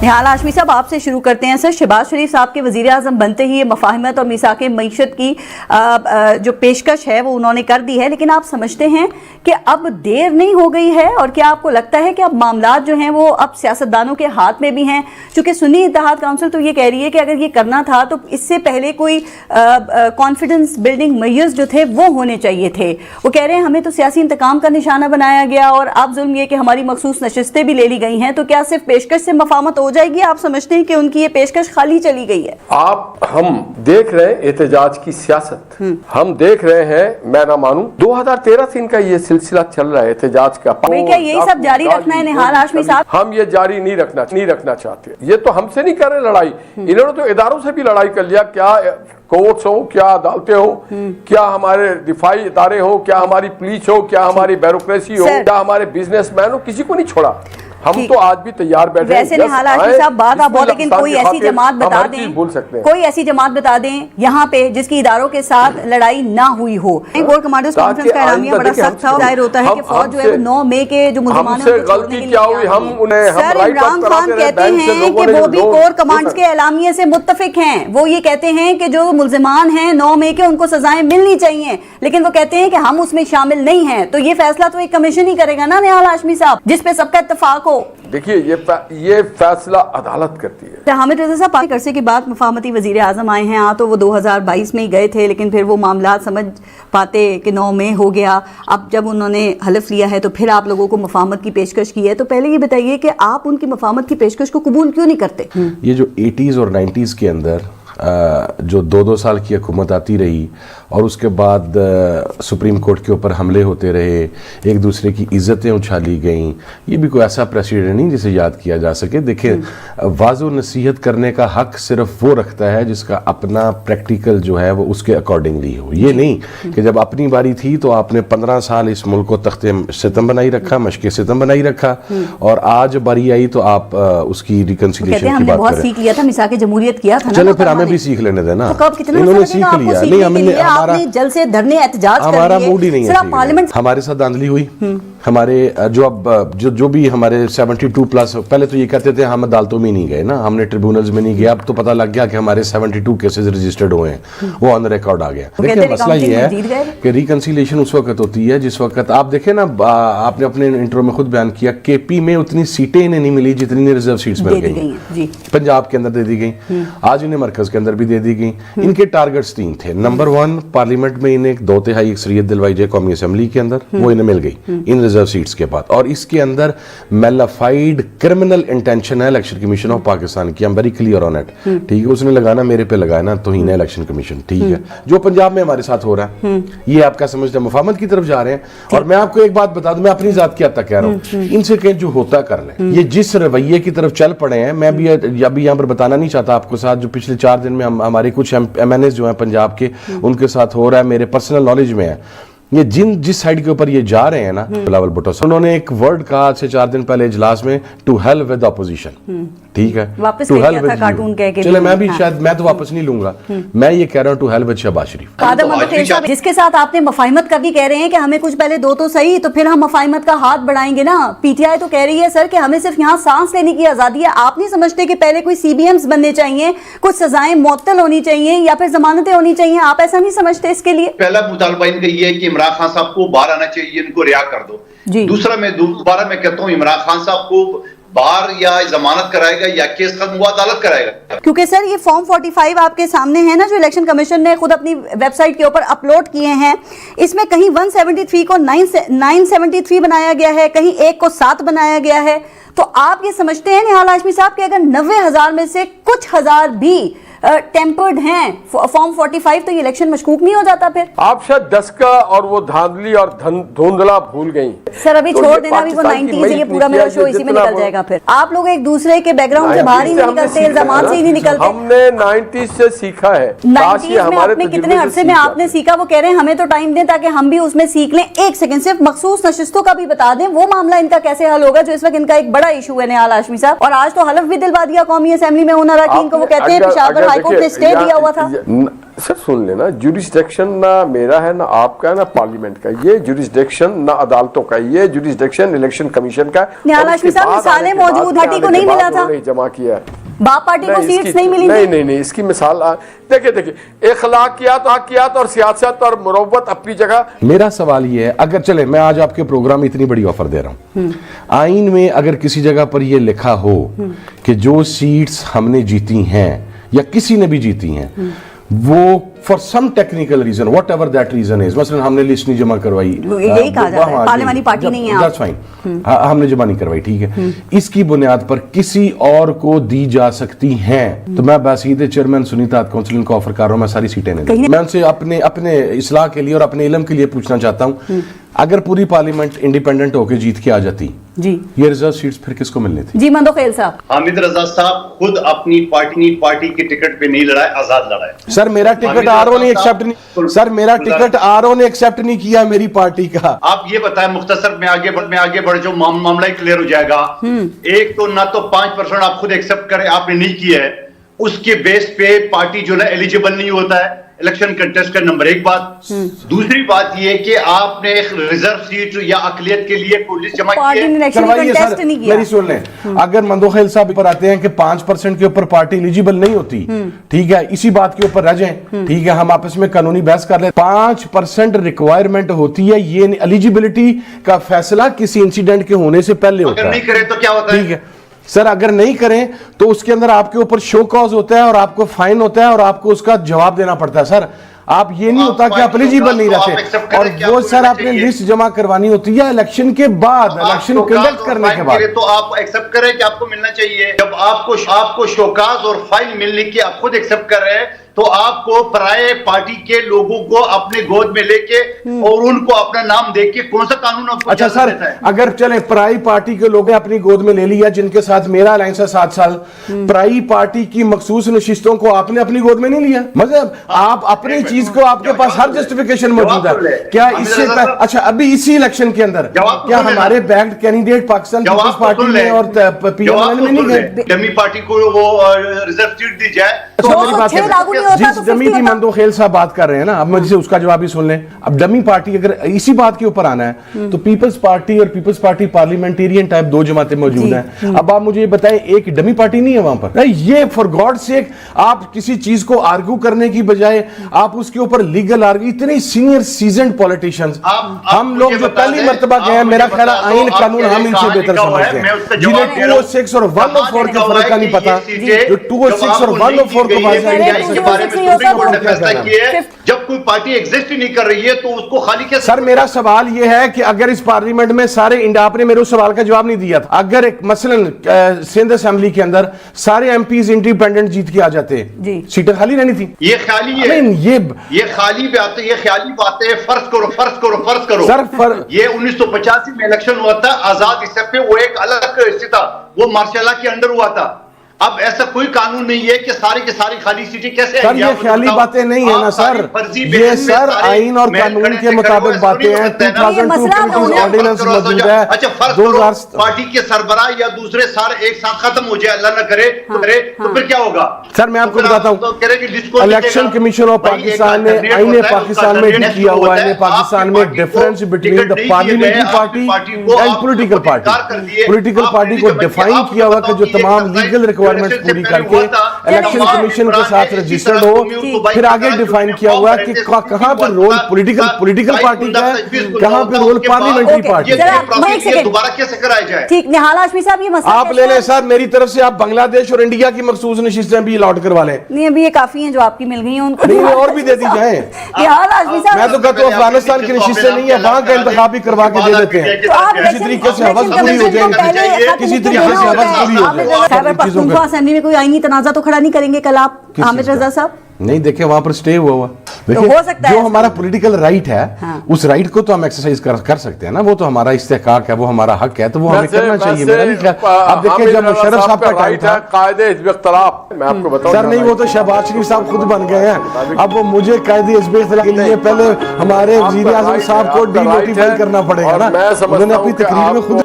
निहाल हाशमी साहब, आपसे शुरू करते हैं। सर, शहबाज शरीफ साहब के वज़ीर आज़म बनते ही ये मफाहिमत और मीसाक़े मईशत की जो पेशकश है वो उन्होंने कर दी है, लेकिन आप समझते हैं कि अब देर नहीं हो गई है? और क्या आपको लगता है कि अब मामलात जो हैं वो अब सियासतदानों के हाथ में भी हैं? चूँकि सुन्नी इत्तेहाद काउंसिल तो ये कह रही है कि अगर ये करना था तो इससे पहले कोई कॉन्फिडेंस बिल्डिंग मेजर्स जो थे वो होने चाहिए थे। वो कह रहे हैं हमें तो सियासी इंतकाम का निशाना बनाया गया और अब जुल्म ये कि हमारी मखसूस नशिस्तें भी ले ली गई हैं, तो क्या सिर्फ पेशकश से मफामत हो जाएगी? आप समझते हैं कि उनकी ये पेशकश खाली चली गई है? हम देख रहे हैं एहतजाज की सियासत, हम देख रहे हैं, मैं ना मानूं 2013 से इनका ये सिलसिला चल रहा है एहतजाज का। क्या यही सब जारी रखना है निहाल हाशमी साहब? हम ये जारी नहीं रखना चाहते। ये तो हमसे नहीं कर रहे लड़ाई, इन्होंने तो इदारों से भी लड़ाई कर लिया। क्या कोर्ट्स हो, क्या अदालतें हो, क्या हमारे दिफाई इदारे हो, क्या हमारी पुलिस हो, क्या हमारी ब्यूरोक्रेसी हो, क्या हमारे बिजनेसमैन हो, किसी को नहीं छोड़ा। हम तो आज भी तैयार बैठे हैं। वैसे निहाल हाशमी साहब, बात आप बहुत, लेकिन कोई ऐसी जमात बता दें, बोल सकते हैं, कोई ऐसी जमात बता दें यहाँ पे जिसकी इदारों के साथ लड़ाई ना हुई हो। कोर कमांडर्स कॉन्फ्रेंस का एलामिया बड़ा सख्त था, जाहिर होता है कि फौज जो है वो 9 मई के जो मुल्ज़िमान हैं गलती क्या हुई, हम उन्हें सर इमरान खान कहते हैं कि वो भी कोर कमांड्स के एलामिये से मुत्तफिक हैं। वो ये कहते हैं कि जो मुल्ज़िमान हैं 9 मई के उनको सजाएं मिलनी चाहिए, लेकिन वो कहते हैं कि हम उसमें शामिल नहीं हैं। तो ये फैसला तो एक कमीशन ही करेगा ना निहाल हाशमी साहब, जिस पे सबका इत्तेफाक हो। देखिए ये फैसला अदालत करती है। हामिद रज़ा साहब, पाक अरसे के बाद मुफाहमती वज़ीर आज़म आए हैं, तो वो 2022 में ही गए थे, लेकिन फिर वो मामला समझ पाते कि 9 मई हो गया। अब जब उन्होंने हलफ लिया है तो फिर आप लोगों को मुफाहमत की पेशकश की है, तो पहले ये बताइए कि आप उनकी मुफाहमत की पेशकश को कबूल क्यों नहीं करते? ये जो 80s और 90s के अंदर जो 2-2 साल की हुकूमत आती रही और उसके बाद सुप्रीम कोर्ट के ऊपर हमले होते रहे, एक दूसरे की इज़्ज़तें उछाली गईं, ये भी कोई ऐसा प्रेसिडेंट नहीं जिसे याद किया जा सके। देखिए, वाज़ और नसीहत करने का हक सिर्फ वो रखता है जिसका अपना प्रैक्टिकल जो है वो उसके अकॉर्डिंगली हो। ये नहीं कि जब अपनी बारी थी तो आपने 15 साल इस मुल्क को तख्ते सितम बनाई रखा, मशके सितम बनाई रखा, और आज बारी आई तो आप उसकी रिकंसिलिएशन की बात करें। सीख लिया था, मिसाक़े जमहूरियत किया था ना, चलो फिर हमें भी सीख लेने देना। तो कब कितना इन्होंने सीख लिया? नहीं, हमने आपने जल से धरने एहतजाज कर हमारा मूड ही नहीं है। पार्लियामेंट हमारे साथ धांधली हुई, हमारे जो भी हमारे 72 प्लस, पहले तो ये कहते थे हम अदालतों में नहीं गए ना, हमने ट्रिब्यूनल्स में नहीं गया। अब तो पता लग गया कि हमारे 72 केसेस रजिस्टर्ड हुए हैं, वो ऑन रिकॉर्ड आ गया। देखिए, मसला ये है कि रिकंसिलिएशन उस वक्त होती है जिस वक्त आप देखें ना, आपने अपने इंट्रो में खुद बयान किया, केपी में उतनी सीटें इन्हें नहीं मिली जितनी रिजर्व सीट्स मिल गई, पंजाब के अंदर दे दी गई, आज इन्हें मरकज के अंदर भी दे दी गई। इनके टारगेट्स 3 थे। नंबर 1, पार्लियामेंट में इन्हें 2/3 अक्सरियत दिलवाई जाए कौमी असेंबली के अंदर, वो इन्हें मिल गई इन रिजर्व सीट्स के बाद। और इसके अंदर मेलाफाइड क्रिमिनल इंटेंशन है इलेक्शन कमीशन ऑफ पाकिस्तान की, I am very clear on it. ठीक है, उसने लगाना मेरे पे लगाया ना तौहीन है इलेक्शन कमीशन। ठीक है, जो पंजाब में हमारे साथ हो रहा है, ये आप क्या समझते हैं मुफाहमत की तरफ जा रहे हैं? और मैं आपको एक बात बता दूं, मैं अपनी जात की हद तक कह रहा हूं, इनसे कहीं जो होता कर लें। ये जिस रवैये की तरफ चल पड़े हैं, मैं भी अभी यहाँ पर बताना नहीं चाहता आपको साथ, जो पिछले 4 दिन में हमारे कुछ MNAs जो हैं पंजाब के, उनके साथ हो रहा है, मेरे पर्सनल नॉलेज में है। ये जिस साइड के ऊपर ये जा रहे हैं ना, बिलावल भुट्टो, उन्होंने एक वर्ड कहा आज से 4 दिन पहले इजलास में, टू हेल विद ऑपोजिशन। ठीक है, टू हेल विद कार्टून कह के, चले मैं भी शायद मैं तो वापस नहीं लूंगा, मैं ये कह रहा हूं टू हेल विद शहबाज शरीफ। जिसके साथ आपने मफाहिमत का भी कह रहे हैं कि हमें कुछ पहले दो तो सही, तो फिर हम मफाहिमत का हाथ बढ़ाएंगे ना। PTI तो कह रही है सर कि हमें सिर्फ यहाँ सांस लेने की आजादी है। आप नहीं समझते कि पहले कोई CBMs बनने चाहिए, कुछ सजाएं मुअत्तल होनी चाहिए या फिर जमानतें होनी चाहिए? आप ऐसा नहीं समझते? इसके लिए पहला मुतालबा इनका ये है कि इमरान खान साहब को बाहर आना चाहिए, इनको रिहा कर दो। दूसरा, मैं दोबारा कहता हूँ, इमरान खान साहब को बाहर या जमानत कराएगा या केस खत्म हुआ अदालत कराएगा। क्योंकि सर ये फॉर्म 45 आपके सामने है ना, जो इलेक्शन कमीशन ने खुद अपनी वेबसाइट के ऊपर अपलोड किए हैं, इसमें कहीं 173 को 973 बनाया गया है, कहीं 1 को 7 बनाया गया है। तो आप ये समझते हैं निहाल हाशमी साहब कि अगर 90,000 में से कुछ हजार भी टेम्पर्ड हैं फॉर्म 45, तो ये इलेक्शन मशकूक नहीं हो जाता? फिर आप शायद 10 का और वो धांधली और धुंधला भूल गई। सर अभी छोड़ देना, अभी वो 90s, ये पूरा मेरा शो इसी में निकल जाएगा। फिर आप लोग एक दूसरे के बैकग्राउंड से बाहर ही नहीं निकलते, इल्जामात से ही नहीं निकलते। हमने 90s से सीखा है। 90s में आपने कितने अरसे में आपने सीखा? वो कह रहे हैं हमें तो टाइम दें ताकि हम भी उसमें सीख लें। एक सेकंड, सिर्फ मखसूस नशिस्तों का भी बता दें, वो मामला इनका कैसे हल होगा जो इस वक्त इनका एक बड़ा इशू है निहाल हाशमी साहब? और आज तो हलफ भी दिलवा दिया कौमी असेंबली में उन अरकान को, वो कहते हैं पेशावर हाईकोर्ट ने स्टे दिया हुआ था। सर सुन लेना, जुरिस्डिक्शन ना मेरा है ना आपका है ना पार्लियामेंट का, ये जुरिस्डिक्शन ना अदालतों का, ये जुरिस्डिक्शन इलेक्शन कमीशन का। निहाल हाशमी साहब, मिसालें मौजूद, हटी को नहीं मिला था, जमा किया है, बाप पार्टी को सीट्स नहीं मिली। नहीं, इसकी मिसाल देखिए अखलाकियात और सियासत और मुरव्वत अपनी जगह। मेरा सवाल ये है, अगर चले मैं आज आपके प्रोग्राम में इतनी बड़ी ऑफर दे रहा हूं, आइन में अगर किसी जगह पर ये लिखा हो कि जो सीट्स हमने जीती हैं या किसी ने भी जीती हैं, वो for some technical reason whatever that reason is, मसलन हमने लिस्ट नहीं जमा करवाई, यही कहा जा रहा है, पार्लियामानी पार्टी नहीं है, दैट्स फाइन, हमने जमा नहीं करवाई, ठीक है, इसकी बुनियाद पर किसी और को दी जा सकती हैं, तो मैं बासीत चेयरमैन सुनीता काउंसिल को ऑफर कर रहा हूं, मैं सारी सीटें नहीं दूं। मैं उनसे अपने इस्लाह के लिए और अपने इल्म के लिए पूछना चाहता हूं, अगर पूरी पार्लियामेंट इंडिपेंडेंट होकर जीत के आ जाती जी, ये रिजर्व सीट्स फिर किसको मिलनी थी? जी मंदोखेल साहब। हामिद रजा साहब खुद अपनी पार्टी के टिकट पे नहीं लड़ा, आजाद लड़ा है। सर मेरा टिकट आरओ ने एक्सेप्ट नहीं, सर मेरा टिकट आरओ ने एक्सेप्ट नहीं किया मेरी पार्टी का। आप ये बताएं मुख्तसर में आगे बढ़ जो मामला ही क्लियर हो जाएगा। एक तो ना तो 5% आप खुद एक्सेप्ट करें, आपने नहीं किया है, उसके बेस पे पार्टी जो है एलिजिबल नहीं होता है इलेक्शन कंटेस्ट का, नंबर 1 बात। दूसरी बात ये कि आपने एक रिजर्व सीट या अकलियत के लिए कोई लिस्ट जमा की है, करवाइए सर, मेरी सुन लें, अगर मंदोखेल साहब पर आते हैं कि 5% के ऊपर पार्टी एलिजिबल नहीं होती, ठीक है, इसी बात के ऊपर रह जाएं, ठीक है, हम आपस में कानूनी बहस कर ले, 5% रिक्वायरमेंट होती है, ये एलिजिबिलिटी का फैसला किसी इंसिडेंट के होने से पहले होता है। अगर नहीं करे तो क्या होता है? ठीक है सर, अगर नहीं करें तो उसके अंदर आपके ऊपर शो कॉज होता है और आपको फाइन होता है और आपको उसका जवाब देना पड़ता है। सर आप ये नहीं होता कि आप एलिजिबल नहीं रहते, और वो सर आपने लिस्ट जमा करवानी होती है इलेक्शन के बाद, इलेक्शन कंडक्ट करने के बाद। तो आप एक्सेप्ट करें कि आपको मिलना चाहिए। जब आपको शोकाज और फाइन मिलने की आप खुद एक्सेप्ट कर रहे हैं, तो आपको पराये पार्टी के लोगों को अपने गोद में लेके और उनको अपना नाम देके कौन सा कानून आपको? अच्छा सर, अगर चले पराई पार्टी के लोगों ने अपनी गोद में ले लिया, जिनके साथ मेरा अलायंस है 7 साल, पराई पार्टी की मखसूस नशिस्तों को आपने अपनी गोद में नहीं लिया, मतलब आप अपनी चीज को, आपके पास हर जस्टिफिकेशन मौजूद है क्या इससे? अच्छा अभी इसी इलेक्शन के अंदर क्या हमारे बैक्ड कैंडिडेट पाकिस्तान पीपल्स पार्टी में और पीएमएल में नहीं गए? डमी पार्टी को वो रिजर्व सीट दी जाए तो मेरी बात है, जिस डमी की मंदोखेल साहब बात कर रहे हैं ना, अब मुझे उसका जवाब भी सुन लें। अब डमी पार्टी अगर इसी बात के ऊपर आना है तो पीपल्स पार्टी और पीपल्स पार्टी पार्लियामेंटेरियन टाइप 2 जमातें मौजूद हैं। अब आप मुझे ये बताएं, एक डमी पार्टी नहीं है वहां पर? ये फॉर गॉड सेक, आप किसी चीज को आर्ग्यू करने की बजाय आप उसके ऊपर लीगल आर्ग्यू, इतने सीनियर सीजनड पॉलिटिशियंस, हम लोग जो पहली मर्तबा गए हैं, मेरा ख्याल आइन कानून हम इनसे बेहतर समझते हैं, जिन्हें 206 और 104 के फर्क का नहीं पता, जो 206 और 104 को फैसला किया है। जब कोई पार्टी एग्जिस्ट ही नहीं कर रही है तो उसको खाली क्या? सर मेरा सवाल यह है कि अगर इस पार्लियामेंट में सारे इंडिया, आपने मेरे उस सवाल का जवाब नहीं दिया था, अगर एक मसलन सिंध असेंबली के अंदर सारे एमपीज इंडिपेंडेंट जीत के आ जाते, सीटें खाली रहनी थी। ये खाली है, ये खाली बातें, ये ख्याली बातें। फर्ज करो सर, ये 1985 में इलेक्शन हुआ था आजाद, इससे पे वो एक अलग था, वो मार्शल के अंडर हुआ था। अब ऐसा कोई कानून नहीं है कि सारी की सारी खाली सीटें कैसे? सर ये ख्याली बातें नहीं है ना सर, ये सर आइन और कानून के मुताबिक बातें हैं। 2002 ऑर्डिनेंस मौजूद है। अच्छा फर्ज करो पार्टी के सरबराह या दूसरे सारे एक साथ खत्म हो जाए, अल्लाह न करे तो फिर क्या होगा? सर मैं आपको बताता हूँ, इलेक्शन कमीशन ऑफ पाकिस्तान ने आईने पाकिस्तान में भी किया हुआ है, पाकिस्तान में difference between the parliamentary party and political party. Political party को डिफाइन किया हुआ कि जो तमाम लीगल रिक्वायरमेंट्स पूरी करके इलेक्शन कमीशन के साथ रजिस्टर्ड हो, फिर आगे डिफाइन किया हुआ कि कहां पर रोल पॉलिटिकल पार्टी का है, कहां पर रोल पार्लियामेंट्री पार्टी का। दोबारा कैसे कराया जाए? ठीक, निहाल हाशमी साहब ये मसला आप ले लें साहब, मेरी तरफ से आप बांग्लादेश और इंडिया की मखसूस नशिस्तें भी अलॉट करवा लें। नहीं अभी ये काफी हैं जो आपकी मिल गई हैं, उनको नहीं और भी दे दी जाए। निहाल हाशमी साहब मैं तो कहता हूँ अफगानिस्तान की नशिस्तें नहीं है, वहां का इंतखाब भी करवा के दे देते हैं, किसी तरीके से हवस पूरी हो जाएगी, किसी तरीके से हवस पूरी हो जाएगी। असेंबली में कोई आईनी तनाजा तो खड़ा नहीं करेंगे कल आप, हामिद रजा साहब? नहीं देखे वहां पर स्टे हुआ तो हो सकता है जो हमारा पॉलिटिकल राइट है, उस राइट को तो हम एक्सरसाइज कर सकते हैं ना, वो तो हमारा इस्तेहकाक है, वो हमारा हक है, तो वो हमें करना चाहिए। मेरा नहीं ख्याल। अब देखिए जब मुशर्रफ साहब का टाइम था, कायदे हिज़्ब इख्तिलाफ, मैं आपको बताऊं सर नहीं, वो तो शहबाज शरीफ साहब खुद बन गए हैं, अब वो मुझे कायदे हिज़्ब इख्तिलाफ के लिए पहले हमारे वज़ीर आज़म साहब को डीमोटिवेट करना पड़ेगा ना, उन्होंने अपनी तकरीर में खुद